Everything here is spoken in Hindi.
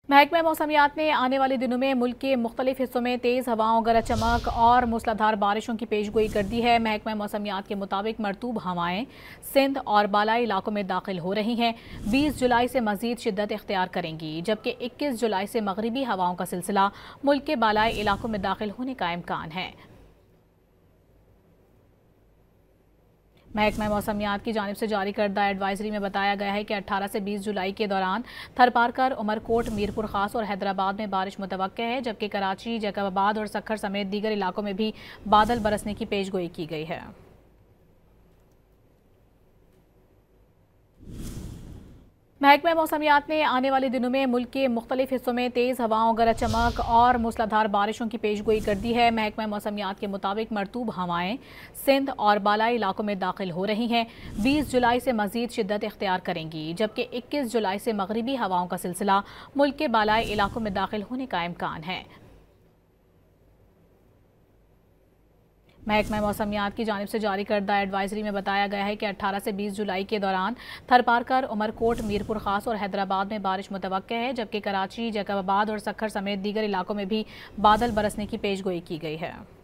महकमा मौसमियात ने आने वाले दिनों में मुल्क के मुख्तलिफ हिस्सों में तेज़ हवाओं, गरज चमक और मूसलाधार बारिशों की पेशगोई कर दी है। महकमा मौसमियात के मुताबिक मरतूब हवाएं सिंध और बालाई इलाकों में दाखिल हो रही हैं। 20 जुलाई से मजीद शिद्दत इख्तियार करेंगी, जबकि 21 जुलाई से मगरिबी हवाओं का सिलसिला मुल्क के बालाई इलाकों में दाखिल होने का इम्कान है। महकमा मौसमियात की जानिब से जारी करदा एडवाइजरी में बताया गया है कि 18 से 20 जुलाई के दौरान थरपारकर, उमरकोट, मीरपुर खास और हैदराबाद में बारिश मुतवक्के है, जबकि कराची, जैकबाबाद और सक्खर समेत दीगर इलाकों में भी बादल बरसने की पेशगोई की गई है। महकमा मौसमियात ने आने वाले दिनों में मुल्क के मुख्तलिफ हिस्सों में तेज़ हवाओं, गरज चमक और मूसलाधार बारिशों की पेशगोई कर दी है। महकमा मौसमियात के मुताबिक मरतूब हवाएं सिंध और बालाई इलाकों में दाखिल हो रही हैं। 20 जुलाई से मजीद शिद्दत इख्तियार करेंगी, जबकि 21 जुलाई से मगरिबी हवाओं का सिलसिला मुल्क के बालाई इलाकों में दाखिल होने का इम्कान है। महकमा मौसमियात की जानिब से जारी करदा एडवाइजरी में बताया गया है कि 18 से 20 जुलाई के दौरान थरपारकर, उमरकोट, मीरपुर खास और हैदराबाद में बारिश मुतवक्के है, जबकि कराची, जैकबाबाद और सक्खर समेत दीगर इलाकों में भी बादल बरसने की पेशगोई की गई है।